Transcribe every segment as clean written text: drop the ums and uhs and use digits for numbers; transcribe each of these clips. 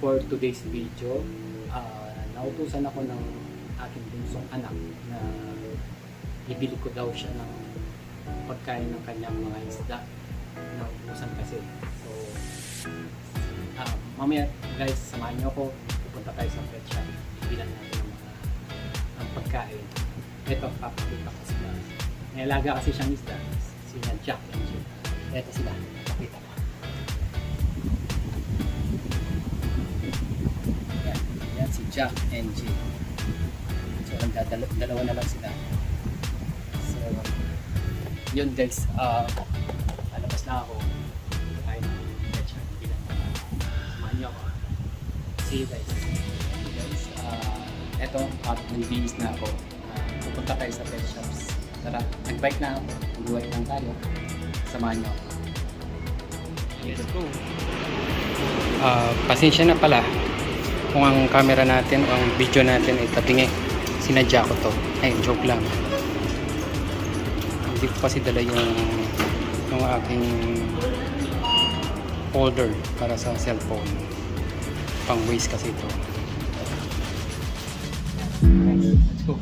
for today's video, nautusan ako ng aking bunsong anak na ibili ko daw siya ng pagkain ng kanyang mga isda. Nautusan kasi. So, mamaya guys, samahan niyo ako. Pupunta tayo sa Petshop. Ibilan natin ng pagkain. Ito, papakita ko sila. May alaga kasi siyang isda. Sina Jack and Jill. Ito sila. Papakita ko. Yan si Jack and Jill. So, dalawa na lang sila. So, yun guys. Alabas na ako. Kain ng Petshop. Ibilan na. Samahan niyo ako. See you guys. Eto, nagbihis na ako. Pupunta tayo sa Petshop. Tara, nag-bike na ako. Mag-bike lang tayo. Samahan niyo ako. Let's go. Pasensya na pala kung ang camera natin o ang video natin ay tatingi. Sinadya ko to. Ay, joke lang. Hindi ko kasi dala yung aking holder para sa cellphone. Pang waste kasi ito. Let's go.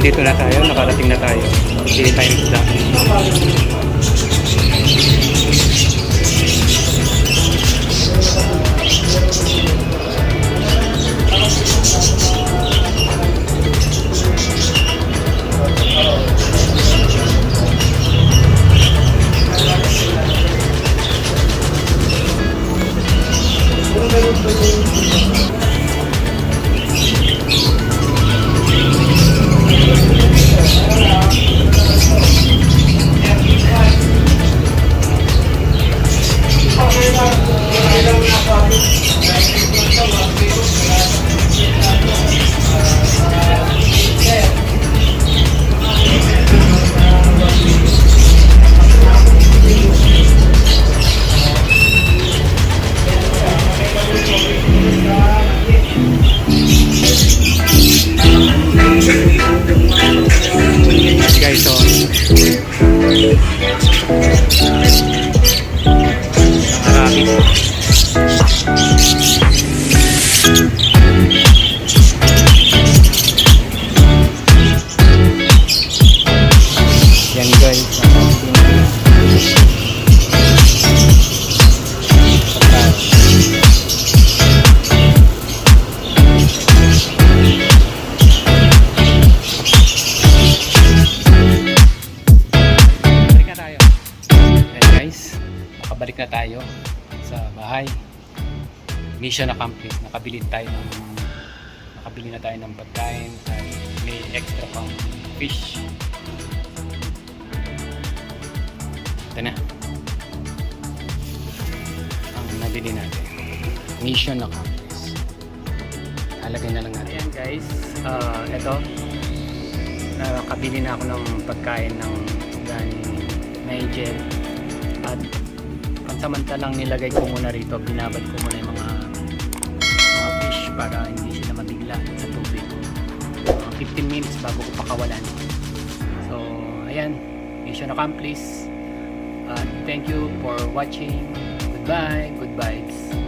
nandito na tayo, nakarating na tayo. Hindi tayo isda. Guys, so yan guys, nakabalik na tayo sa bahay. Mission accomplished. Nakabili na tayo ng pagkain at may extra pang fish. Ito na ang nabili natin. Mission accomplished. Halagay na lang natin. Ayan guys, ito nakabili na ako ng pagkain ng Nigel. At pansamantalang nilagay ko muna rito, binabad ko muna yung mga fish para hindi sila mabigla sa tubig. 15 minutes bago ko pakawalan. So ayan, mission accomplished. Thank you for watching. Goodbye, good vibes.